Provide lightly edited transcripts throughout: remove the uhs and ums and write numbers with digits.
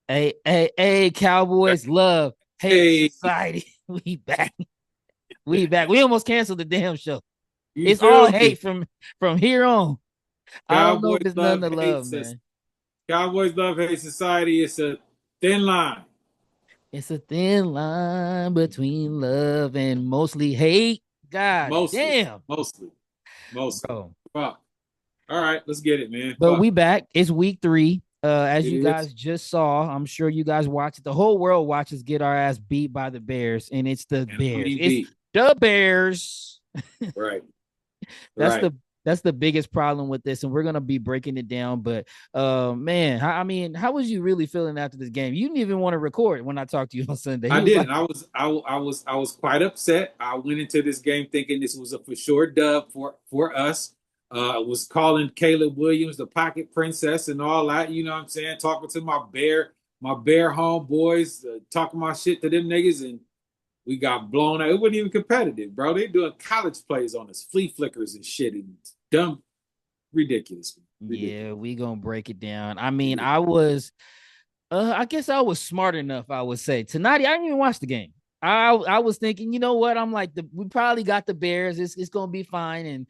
Hey, Cowboys Love Hate Hey, Society. We back. We back. We almost canceled the damn show. you It's all feel me? hate from here on. I don't know Cowboys if it's none love to hate. love, man. Cowboys love hate society. It's a thin line. It's a thin line between love and mostly hate. God Mostly, damn, mostly, mostly. bro. Fuck. All right, let's get it, man. But Fuck. we back. It's week 3. As It you is. guys just saw, I'm sure you guys watched it. The whole world watches get our ass beat by the Bears, and it's the And I'm Bears. being It's beat. the Bears. Right. That's Right. the biggest problem with this, and we're gonna be breaking it down. But man, I mean, how was you really feeling after this game? You didn't even want to record when I talked to you on Sunday. I You was like, didn't. I was quite upset. I went into this game thinking this was a for sure dub for us. I was calling Caleb Williams the pocket princess and all that. You know what I'm saying? Talking to my bear homeboys, talking my shit to them niggas, and we got blown out. It wasn't even competitive, bro. They doing college plays on us, flea flickers and shit, and dumb, ridiculous, yeah, ridiculous, we gonna break it down. I mean, ridiculous. I guess I was smart enough, I would say. Tonight, I didn't even watch the game. I was thinking, you know what? I'm like, we probably got the Bears. It's gonna be fine. And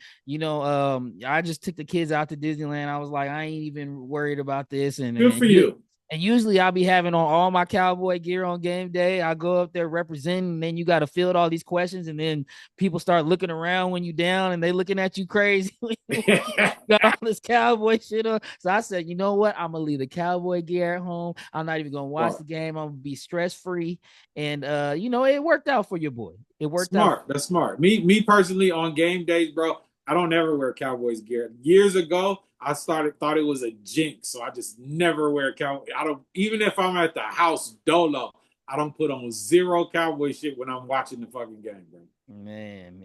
I just took the kids out to Disneyland. I was like, I ain't even worried about this. And Good and for you you. and usually I'll be having on all my cowboy gear on game day. I go up there representing, and then you got to field all these questions, and then people start looking around when you down, and they looking at you crazy. Got all this cowboy shit on. So I said, you know what? I'm gonna leave the cowboy gear at home. I'm not even gonna watch the Smart. game. I'm gonna be stress free. And it worked out for your boy. It worked out. Smart. That's smart. Me personally on game days, bro. I don't ever wear Cowboys gear. Years ago, I started thought it was a jinx, so I just never wear cow. I don't even if I'm at the house dolo. I don't put on zero cowboy shit when I'm watching the fucking game, bro. Man.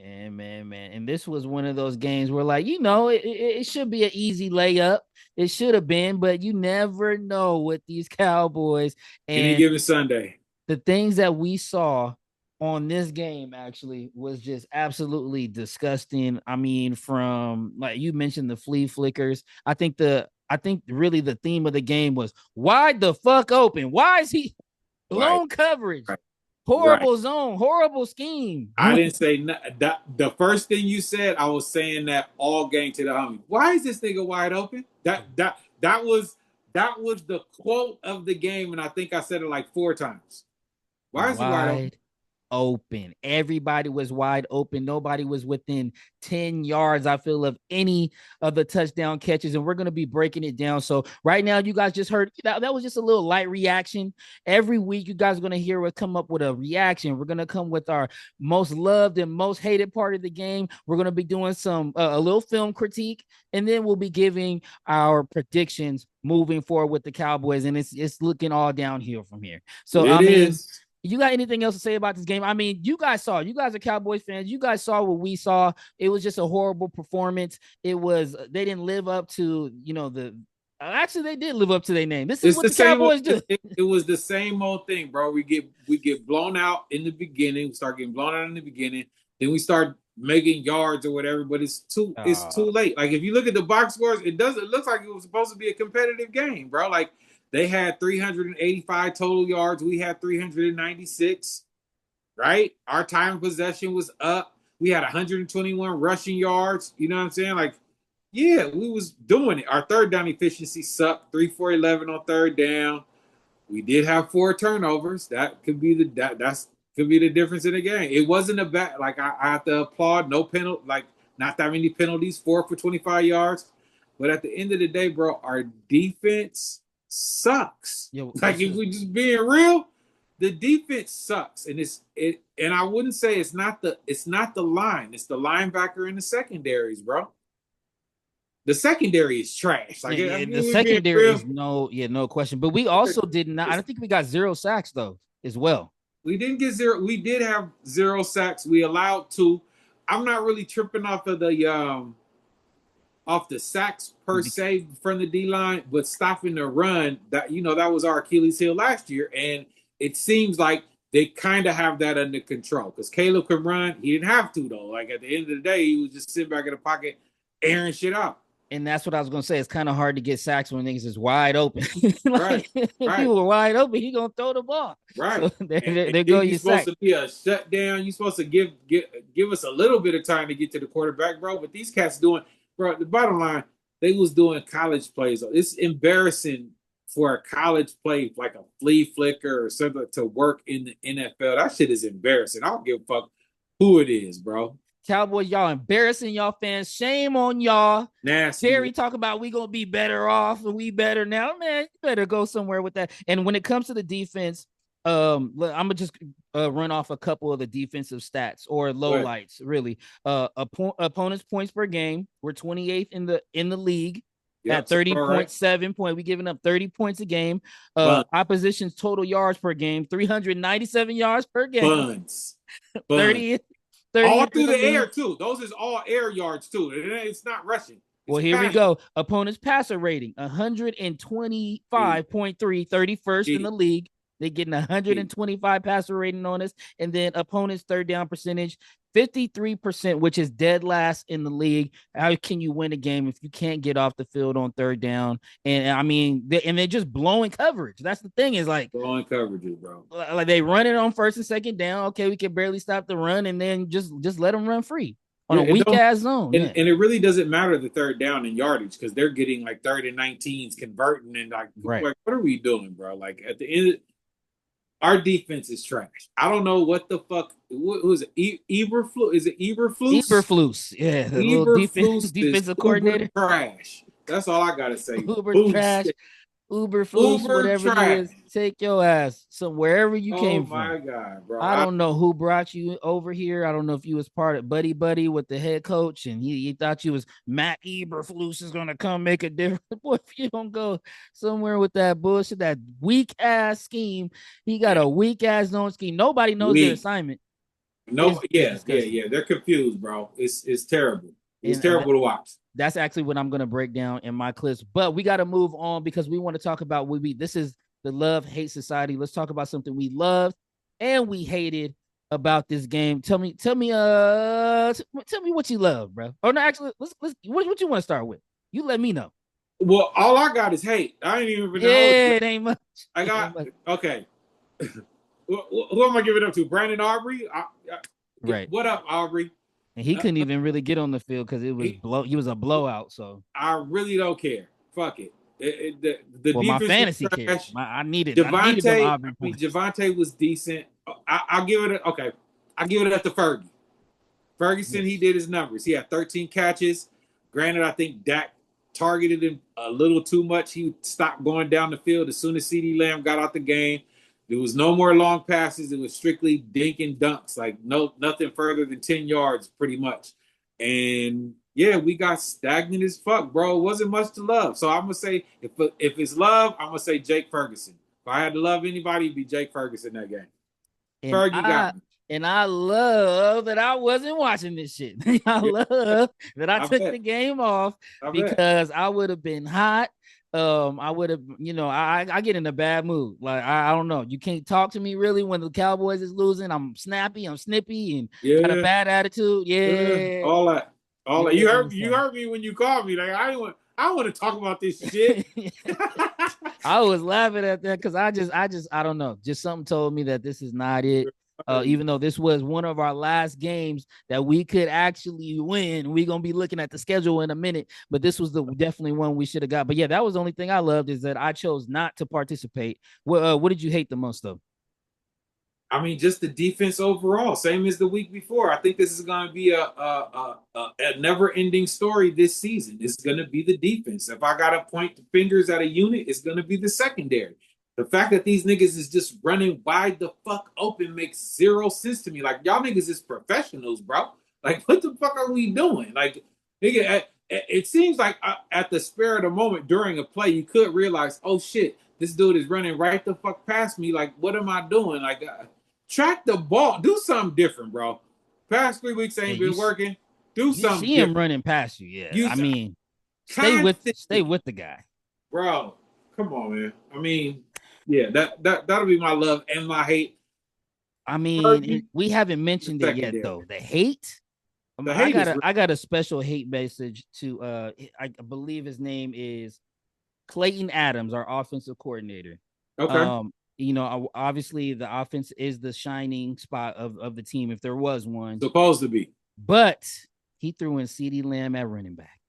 And this was one of those games where, like, it should be an easy layup. It should have been, but you never know with these Cowboys. Any And given Sunday. the things that we saw on this game actually was just absolutely disgusting. I mean, from like you mentioned the flea flickers. I think really the theme of the game was wide the fuck open. Why is he Right. blown coverage? Right. Right. Horrible zone, horrible scheme. I didn't say that. The first thing you said, I was saying that all game to the homie. Why is this nigga wide open? That was the quote of the game, and I think I said it like 4 times. Why is he wide open? Wide open. Everybody was wide open. Nobody was within 10 yards, I feel, of any of the touchdown catches. And we're going to be breaking it down. So, right now, you guys just heard that was just a little light reaction. Every week, you guys are going to hear us come up with a reaction. We're going to come with our most loved and most hated part of the game. We're going to be doing a little film critique, and then we'll be giving our predictions moving forward with the Cowboys. And it's looking all downhill from here. So, I It mean, is. you got anything else to say about this game? I mean, you guys are Cowboys fans. You guys saw what we saw. It was just a horrible performance. They didn't live up to, actually, they did live up to their name. This is It's what the the same. Cowboys do. It was the same old thing, bro. We get blown out in the beginning. We start getting blown out in the beginning. Then we start making yards or whatever. But it's too late. Like if you look at the box scores, it looks like it was supposed to be a competitive game, bro. Like they had 385 total yards. We had 396. Right? Our time of possession was up. We had 121 rushing yards. You know what I'm saying? Like, yeah, we was doing it. Our third down efficiency sucked. 3 for 11 on third down. We did have 4 turnovers. That could be that's could be the difference in the game. It wasn't a bad like I have to applaud. No penalty, like not that many penalties. 4 for 25 yards. But at the end of the day, bro, our defense sucks. Yo, Like if we just being real, the defense sucks, and and I wouldn't say it's not the line. It's the linebacker and the secondaries, bro. The secondary is trash. Like I yeah, mean, the we being secondary real. is no question. But we also did not. I don't think we got 0 sacks though, as well. We didn't get zero. We did have 0 sacks. We allowed 2. I'm not really tripping off the sacks per se from the D line, but stopping the run that was our Achilles heel last year, and it seems like they kind of have that under control because Caleb could run. He didn't have to though. Like at the end of the day, he was just sitting back in the pocket, airing shit out. And that's what I was gonna say. It's kind of hard to get sacks when niggas is wide open. Like, Right. if Right. you were wide open, he gonna throw the ball. Right. So there And go then your you're supposed sack. to be a shutdown. You're supposed to give us a little bit of time to get to the quarterback, bro. But these cats doing, bro, the bottom line, they was doing college plays. It's embarrassing for a college play like a flea flicker or something to work in the NFL. That shit is embarrassing. I don't give a fuck who it is, bro. Cowboys, y'all embarrassing y'all fans. Shame on y'all. Nasty. Jerry talk about we gonna be better off and we better now, man. You better go somewhere with that. And when it comes to the defense, I'm gonna just run off a couple of the defensive stats or lowlights. Really, opponents points per game. We're 28th in the league. At 30.7 point, we giving up 30 points a game. Opposition's total yards per game, 397 yards per game. Buns. 30 all through the air too. Those is all air yards too. It's not rushing. Well, here we go. Opponent's passer rating, 125.3, 31st in the league. They're getting 125 passer rating on us. And then opponent's third down percentage, 53%, which is dead last in the league. How can you win a game if you can't get off the field on third down? And I mean, they're just blowing coverage. That's the thing, is like blowing coverages, bro. Like they run it on first and second down. Okay, we can barely stop the run, and then just let them run free on a weak ass zone. And it really doesn't matter the third down and yardage because they're getting like 3rd and 19s converting and like what are we doing, bro? Like at the end, our defense is trash. I don't know what the fuck. Who is it? Eberflus? Is it Eberflus? Eberflus, yeah, the little defensive coordinator. Trash. That's all I gotta say. Uber trash. Uberflus, whatever trash. It is, take your ass wherever you came from. Oh my god, bro! I don't know who brought you over here. I don't know if you was part of buddy with the head coach, and he thought you was Matt Eberflus is gonna come make a difference. Boy, if you don't go somewhere with that bullshit, that weak ass scheme, he got a weak ass zone scheme. Nobody knows their assignment. No, yeah, they're confused, bro. It's terrible. It's terrible to watch. That's actually what I'm going to break down in my clips. But we got to move on because we want to talk about this is the Love Hate Society. Let's talk about something we loved and we hated about this game. Tell me what you love, bro. Or no, actually, let's what you want to start with? You let me know. Well, all I got is hate. I ain't even know. Yeah, it ain't much. I got okay. Who am I giving up to? Brandon Aubrey? Right. What up, Aubrey? And he couldn't even really get on the field because it was he was a blowout. So I really don't care. Fuck it. My fantasy cares. I needed Javonte was decent. I'll give it I'll give it up to Fergie. Ferguson, he did his numbers. He had 13 catches. Granted, I think Dak targeted him a little too much. He stopped going down the field as soon as CeeDee Lamb got out the game. There was no more long passes. It was strictly dink and dunks, like nothing further than 10 yards, pretty much. And yeah, we got stagnant as fuck, bro. It wasn't much to love. So I'm gonna say, if it's love, I'm gonna say Jake Ferguson. If I had to love anybody, it'd be Jake Ferguson that game. And Fergie got me. And I love that I wasn't watching this shit. I love that I took the game off because I would have been hot. I would have, I get in a bad mood. Like, I don't know. You can't talk to me really when the Cowboys is losing. I'm snappy, I'm snippy, and got a bad attitude. Yeah. All that. You heard me when you called me. Like, I want to talk about this shit. I was laughing at that because I don't know. Just something told me that this is not it. Even though this was one of our last games that we could actually win. We're going to be looking at the schedule in a minute, but this was definitely one we should have got. But yeah, that was the only thing I loved is that I chose not to participate. What did you hate the most though? I mean, just the defense overall, same as the week before. I think this is going to be a never-ending story this season. It's going to be the defense. If I got to point the fingers at a unit, it's going to be the secondary. The fact that these niggas is just running wide the fuck open makes zero sense to me. Like, y'all niggas is professionals, bro. Like, what the fuck are we doing? Like, nigga, it seems like at the spur of the moment during a play, you could realize, oh shit, this dude is running right the fuck past me. Like, what am I doing? Like, track the ball. Do something different, bro. Past 3 weeks ain't been working. Do something. See him running past you, yeah. I mean, stay with the guy, bro. Come on, man. I mean. Yeah, that'll be my love and my hate. I mean, we haven't mentioned it yet, though. The hate, The hate is I got a special hate message to I believe his name is Clayton Adams, our offensive coordinator. okay. Obviously the offense is the shining spot of the team if there was one. Supposed to be. But he threw in CeeDee Lamb at running back.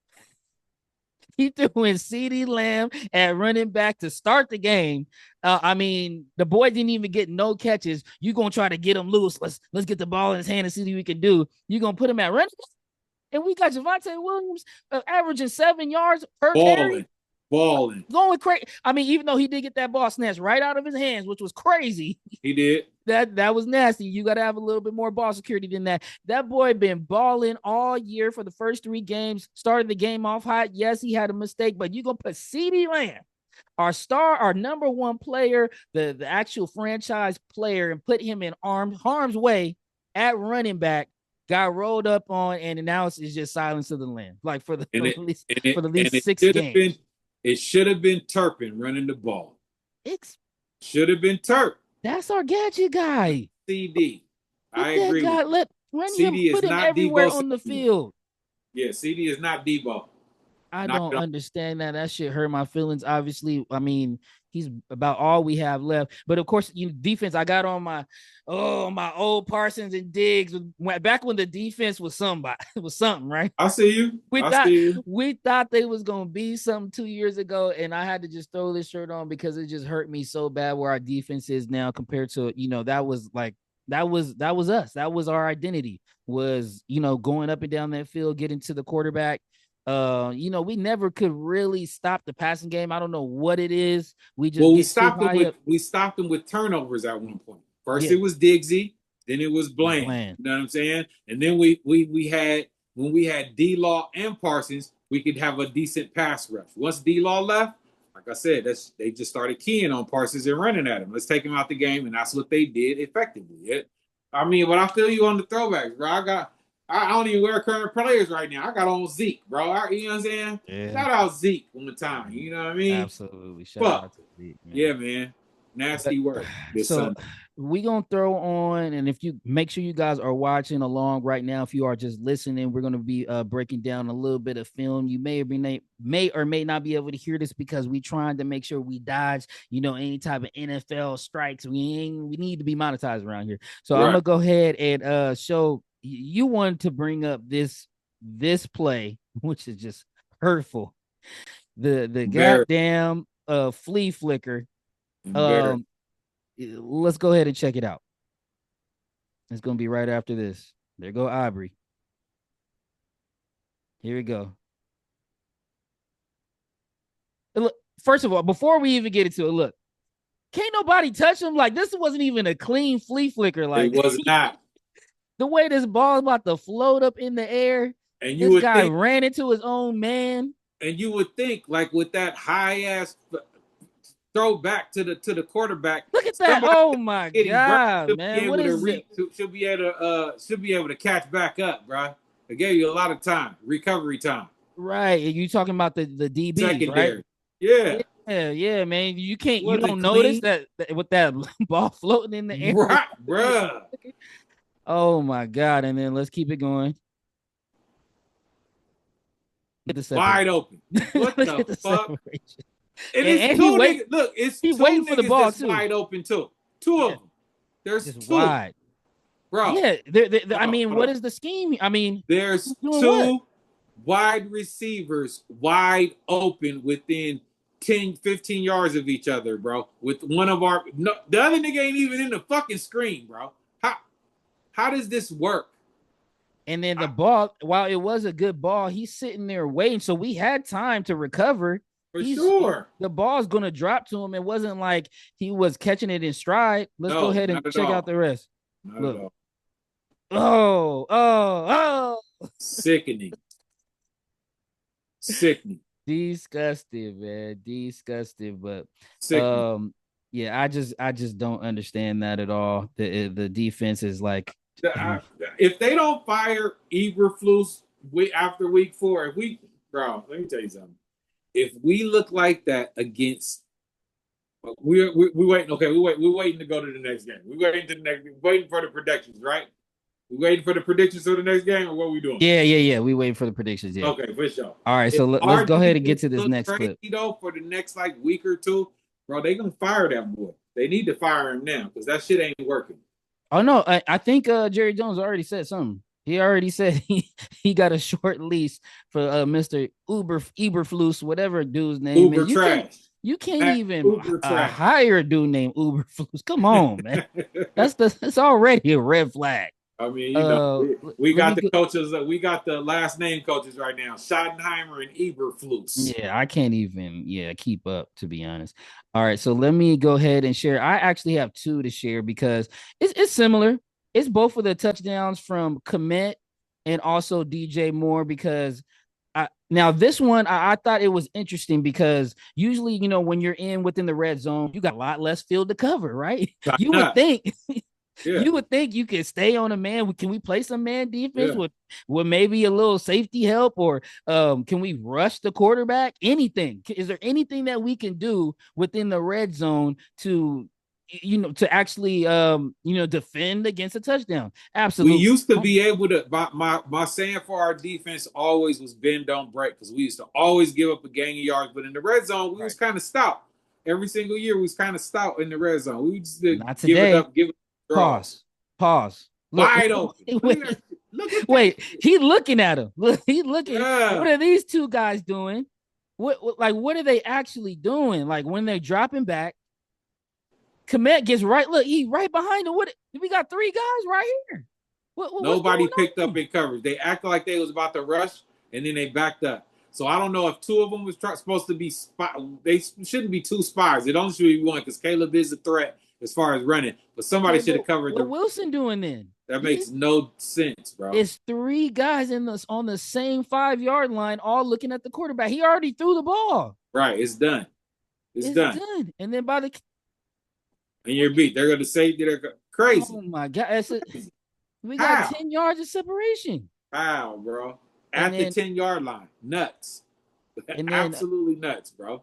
He threw in CeeDee Lamb at running back to start the game. I mean, the boy didn't even get no catches. You're gonna try to get him loose. Let's get the ball in his hand and see what we can do. You're gonna put him at running back? And we got Javonte Williams averaging 7 yards per carry. Balling. Going crazy. I mean, even though he did get that ball snatched right out of his hands, which was crazy. He did. That was nasty. You got to have a little bit more ball security than that. That boy been balling all year for the first 3 games. Started the game off hot. Yes, he had a mistake, but you're going to put CeeDee Lamb, our star, our number one player, the actual franchise player, and put him in harm's way at running back. Got rolled up on, and now it's just silence of the land. Like for the least 6 games. It should have been Turpin running the ball. Should have been Turp. That's our gadget guy. CeeDee. I agree. Let run him, put him everywhere on the field. Yeah, CeeDee is not Debo. I don't understand that. That shit hurt my feelings. Obviously, I mean, he's about all we have left. But of course, defense. I got on my old Parsons and Diggs back when the defense was somebody. It was something, right? I see you. We thought they was gonna be something 2 years ago, and I had to just throw this shirt on because it just hurt me so bad where our defense is now compared to that was us. That was our identity. Was going up and down that field, getting to the quarterback. We never could really stop the passing game. I don't know what it is. We stopped them with turnovers at one point. First it was Diggsy, then it was Bland. You know what I'm saying? And then we had when we had D-Law and Parsons, we could have a decent pass rush. Once D-Law left, like I said, they just started keying on Parsons and running at him. Let's take him out the game, and that's what they did effectively. But I feel you on the throwbacks, bro. I don't even wear current players right now. I got on Zeke, bro. You know what I'm saying? Yeah. Shout out Zeke one time. You know what I mean? Absolutely. Shout out to Zeke, man. Yeah, man. Nasty work. So we're going to throw on, and if you make sure you guys are watching along right now, if you are just listening, we're going to be breaking down a little bit of film. You may or may not be able to hear this because we trying to make sure we dodge, any type of NFL strikes. We need to be monetized around here. So I'm going to go ahead and show you wanted to bring up this play, which is just hurtful. The goddamn flea flicker. Let's go ahead and check it out. It's gonna be right after this. There go Aubrey. Here we go. And look, first of all, before we even get into it, look, can't nobody touch him. Like this wasn't even a clean flea flicker. Like it was not. The way this ball is about to float up in the air, and this guy ran into his own man. And you would think, like with that high ass throw back to the quarterback. Look at that! Oh my god, man! What is it? She'll be able to catch back up, bro. It gave you a lot of time, recovery time. Right, you talking about the DB, secondary, right? Yeah, man. You don't notice that with that ball floating in the air, right, bro. Oh my god! And then let's keep it going. Wide open. What the fuck? And he waiting for the ball too. Wide open too. Two of them. There's just two. Wide. Bro. Yeah. I mean, what is the scheme? I mean, there's two wide receivers wide open within 10, 15 yards of each other, bro. With one of the other nigga ain't even in the fucking screen, bro. How does this work? And then the ball, while it was a good ball, he's sitting there waiting. So we had time to recover. Sure. The ball's going to drop to him. It wasn't like he was catching it in stride. Let's go ahead and check out the rest. Look. Oh. Sickening. Disgusting, man. Disgusting. But yeah, I just don't understand that at all. The defense is like, if they don't fire Eberflus after week 4, bro, let me tell you something. If we look like that against, we're waiting. Okay, we're waiting to go to the next game. We're waiting for the predictions, right? We waiting for the predictions of the next game, or what we doing? Yeah. We waiting for the predictions. Yeah. Okay, for sure. All right. If So let's our go ahead and get defense to this look next crazy clip. though for the next like week or two, bro, they gonna fire that boy. They need to fire him now because that shit ain't working. Oh no, I think Jerry Jones already said something. He already said he got a short lease for Mr. Eberflus, whatever dude's name Uber is. trash. You can't That even Uber trash. hire a dude named Uberflus. Come on, man. That's already a red flag. I mean, you know, we Let got me the go. coaches. We got the last name coaches right now: Schottenheimer and Eberflus. Yeah, I can't even keep up, to be honest. All right, so let me go ahead and share. I actually have two to share because it's similar. It's both of the touchdowns from Komet and also DJ Moore because now this one I thought it was interesting because usually, when you're within the red zone, you got a lot less field to cover, right? You would think Yeah. you would think you could stay on a man. Can we play some man defense Yeah. with maybe a little safety help, or can we rush the quarterback? Anything? Is there anything that we can do within the red zone to actually defend against a touchdown? We Absolutely. used to be able to. My saying for our defense always was bend don't break because we used to always give up a gang of yards, but in the red zone we was kind of stout. Every single year we was kind of stout in the red zone. We just Not give it today. up, give it up. Pause. Look, wide open. Wait, he's looking at him. Look, he's looking. Yeah. What are these two guys doing? What are they actually doing? Like when they're dropping back, Komet gets right. Look, he right behind him. What? We got three guys right here. Nobody picked up in coverage. They acted like they was about to rush, and then they backed up. So I don't know if two of them was supposed to be they shouldn't be two spies. It only should be one because Caleb is a threat as far as running. But somebody should have covered. What Wilson doing then? That makes no sense, bro. It's three guys on the same 5-yard line, all looking at the quarterback. He already threw the ball. Right, it's done. It's done. And then by the and you're beat. They're going to say they're crazy. Oh my god, we got 10 yards of separation. Wow, bro. At the 10-yard line. Nuts. Absolutely nuts, bro.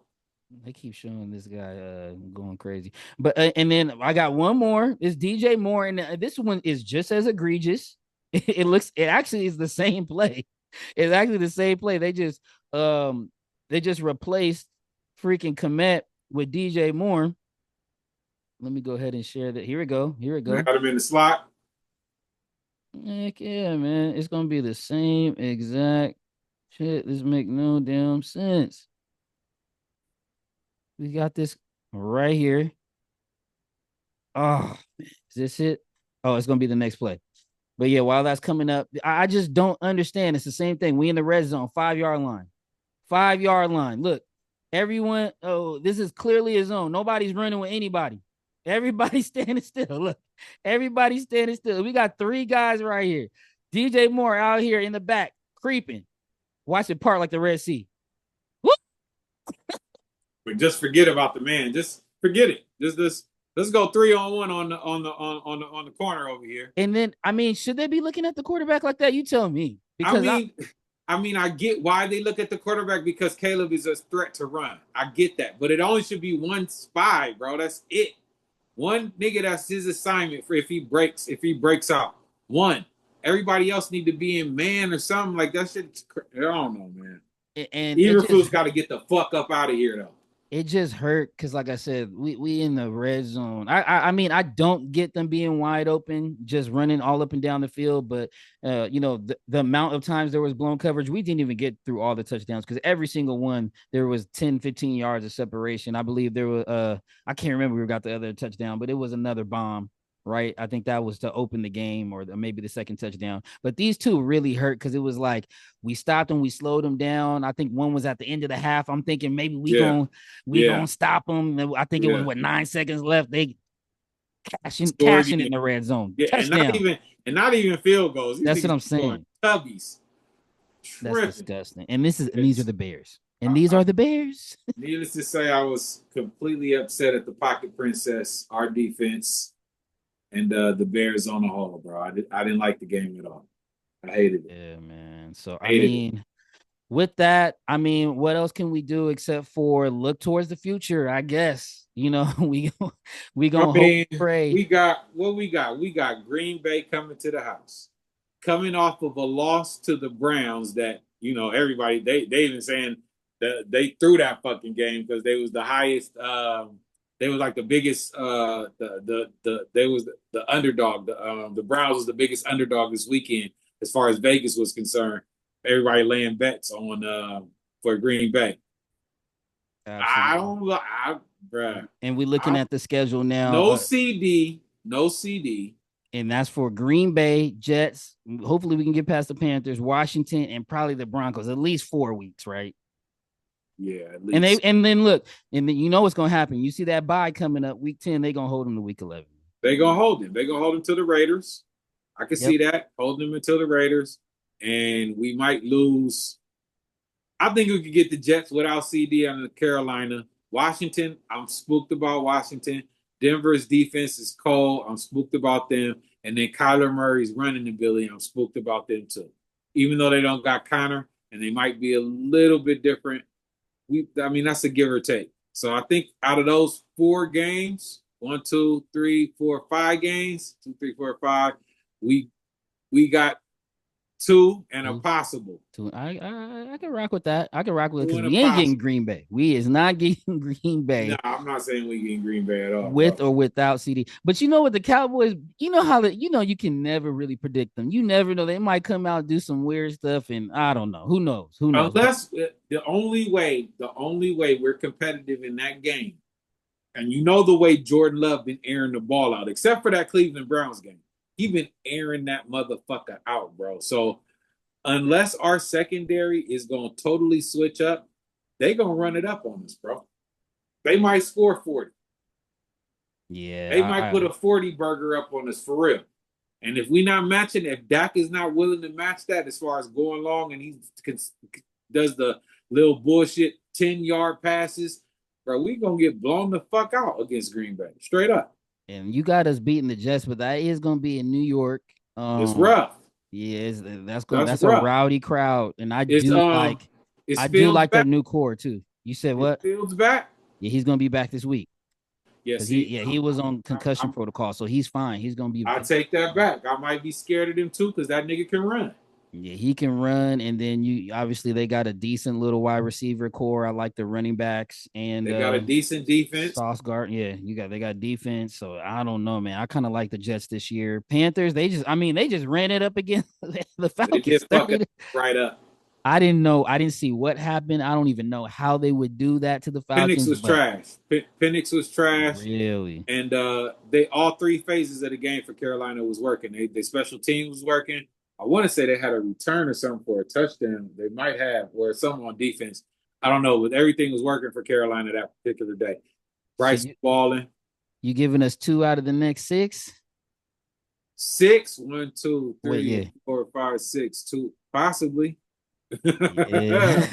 They keep showing this guy going crazy. But and then I got one more. It's DJ Moore, and this one is just as egregious. It actually is the same play. It's actually the same play. They just replaced freaking Komet with DJ Moore. Let me go ahead and share that. Here we go. Got him in the slot. Heck yeah, man. It's gonna be the same exact shit. This make no damn sense. We got this right here. Oh, is this it? Oh, it's gonna be the next play. But yeah, while that's coming up, I just don't understand. It's the same thing. We in the red zone, 5-yard line. 5-yard line. Look, everyone. Oh, this is clearly a zone. Nobody's running with anybody. Everybody's standing still. Look, everybody's standing still. We got three guys right here. DJ Moore out here in the back, creeping. Watch it part like the Red Sea. But just forget about the man. Just forget it. Just let's go 3-on-1 on the corner over here. And then, I mean, should they be looking at the quarterback like that? You tell me. Because I get why they look at the quarterback because Caleb is a threat to run. I get that, but it only should be one spy, bro. That's it. One nigga, that's his assignment for if he breaks out. One. Everybody else need to be in man or something like that. Shit, I don't know, man. And Eberflus got to get the fuck up out of here though. It just hurt because, like I said, we in the red zone. I mean, I don't get them being wide open, just running all up and down the field. But, the amount of times there was blown coverage, we didn't even get through all the touchdowns because every single one, there was 10, 15 yards of separation. I believe there was, I can't remember who got the other touchdown, but it was another bomb. Right. I think that was to open the game or maybe the second touchdown. But these two really hurt because it was like we stopped them. We slowed them down. I think one was at the end of the half. I'm thinking maybe we gonna stop them. I think it was 9 seconds left. They cashing in the red zone. Yeah, and not even field goals. That's what I'm saying. Tubbies. That's disgusting. And these are the Bears. And these are the Bears. Needless to say, I was completely upset at the Pocket Princess, our defense. And the Bears on the whole, bro. I didn't like the game at all. I hated it. Yeah, man. So, with that, what else can we do except for look towards the future? I guess, we gonna hope and pray. We got Green Bay coming to the house. coming off of a loss to the Browns that, everybody, they even saying that they threw that fucking game because they was the highest, they was like the biggest, they was the underdog. The Browns was the biggest underdog this weekend as far as Vegas was concerned. Everybody laying bets on for Green Bay. Absolutely. Bruh. And we're looking at the schedule now. No CeeDee, no CeeDee. And that's for Green Bay, Jets. Hopefully we can get past the Panthers, Washington, and probably the Broncos. At least 4 weeks, right? Yeah, at least. And then look, and then you know what's gonna happen. You see that bye coming up, week 10, they're gonna hold them to week 11. They're gonna hold him. They're gonna hold him to the Raiders. I can see that. Hold him until the Raiders. And we might lose. I think we could get the Jets without CeeDee and Carolina. Washington, I'm spooked about Washington. Denver's defense is cold. I'm spooked about them. And then Kyler Murray's running the Billy. I'm spooked about them too. Even though they don't got Connor and they might be a little bit different. That's a give or take. So I think out of those 4 games, 1, 2, 3, 4, 5 games, 2, 3, 4, 5, we got 2 and a possible. 2. I can rock with that. I can rock with it because we ain't getting Green Bay. We is not getting Green Bay. No, I'm not saying we getting Green Bay at all. With or without CeeDee. But you know what, the Cowboys, you know how you can never really predict them. You never know. They might come out and do some weird stuff, and I don't know. Who knows? Unless the only way we're competitive in that game, and the way Jordan Love been airing the ball out, except for that Cleveland Browns game. He been airing that motherfucker out, bro. So unless our secondary is going to totally switch up, they going to run it up on us, bro. They might score 40. Yeah. They might put a 40 burger up on us for real. And if we not matching, if Dak is not willing to match that as far as going long and he does the little bullshit 10-yard passes, bro, we going to get blown the fuck out against Green Bay. Straight up. And you got us beating the Jets, but that is going to be in New York. It's rough. Yeah, that's a rowdy crowd, and I do like their new core too. You said what? Fields back. Yeah, he's going to be back this week. Yes, he was on concussion protocol, so he's fine. He's going to be. I take that back. I might be scared of him too because that nigga can run. Yeah, he can run, and then obviously they got a decent little wide receiver core. I like the running backs, and they got a decent defense. Sauce guard, yeah, they got defense. So I don't know, man. I kind of like the Jets this year. Panthers, they just ran it up against the Falcons. They did right up. I didn't see what happened. I don't even know how they would do that to the Falcons. Penix was trash. Penix was trash. Really? And they all 3 phases of the game for Carolina was working. They special team was working. I want to say they had a return or something for a touchdown. They might have, or something on defense. I don't know, but everything was working for Carolina that particular day. Bryce balling. You giving us 2 out of the next 6? 6? 1, 2, 3, 4, 5, 6, 2, possibly. Yeah.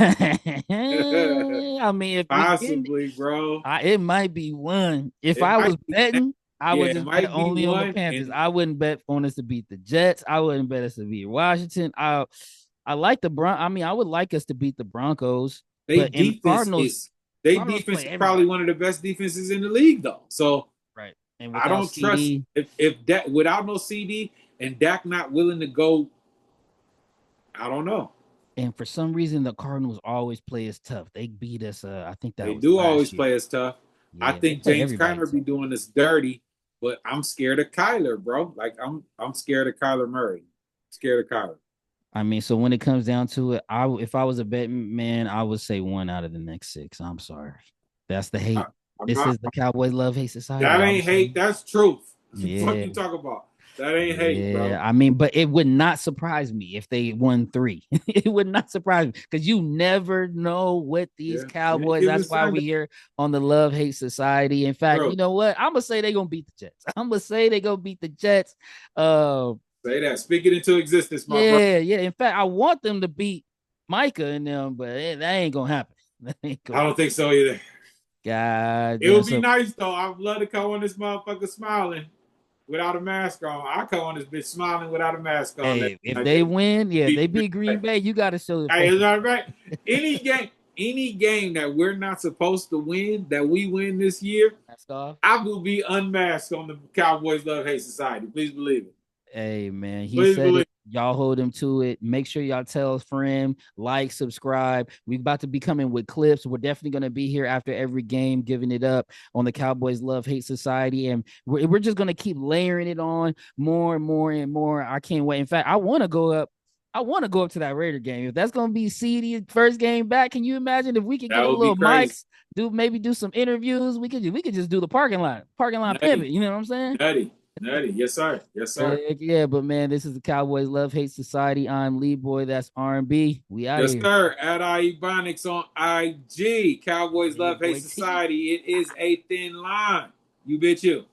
I mean, if possibly, bro. It might be 1. If I was betting, I would just bet only on the Panthers. I wouldn't bet on us to beat the Jets. I wouldn't bet us to beat Washington. I like the I would like us to beat the Broncos. Their defense is probably one of the best defenses in the league, though. So right. And I don't trust if that without no CeeDee and Dak not willing to go. I don't know. And for some reason, the Cardinals always play us tough. They beat us. I think that they do always play us tough. Yeah, I think James Conner be doing us dirty, but I'm scared of Kyler, bro. Like I'm scared of Kyler Murray. Scared of Kyler. I mean, so when it comes down to it, if I was a betting man, I would say 1 out of the next 6. I'm sorry. That's the hate. This is the Cowboys Love Hate Society. That ain't hate. That's truth. Yeah. What you talk about? That ain't hate, bro. I mean, but it would not surprise me if they won 3. It would not surprise me because you never know what these Cowboys. That's why we here on the Love Hate Society. In fact, you know what? I'm gonna say they're gonna beat the Jets. I'm gonna say they're gonna beat the Jets. Say that. Speak it into existence, my bro. Yeah. In fact, I want them to beat Micah and them, but that ain't gonna happen. I don't think so either. God, it would be nice though. I'd love to come on this motherfucker smiling without a mask on. I come on this bitch smiling without a mask on. Hey, if they win, they beat Green Bay. You got to show the. Hey, is that right? Any game that we're not supposed to win, that we win this year, I will be unmasked on the Cowboys Love Hate Society. Please believe it. Hey man, he said it. Y'all hold him to it. Make sure y'all tell a friend, like, subscribe. We're about to be coming with clips. We're definitely going to be here after every game, giving it up on the Cowboys Love Hate Society. And we're just going to keep layering it on more and more and more. I can't wait. In fact, I want to go up. I want to go up to that Raider game. If that's gonna be CeeDee first game back, can you imagine if we could That get a would be little crazy. mics, do some interviews? We could just do the parking lot pivot. Nutty, You know what I'm saying? nutty, nutty. Yes, sir. Yes, sir. Heck yeah, but man, this is the Cowboys Love Hate Society. I'm Lee Boy. That's R&B. We out of Yes, here. sir. At Ebonics on IG, Cowboys Hey Love Hate boy T. Society. It is a thin line. You bet you.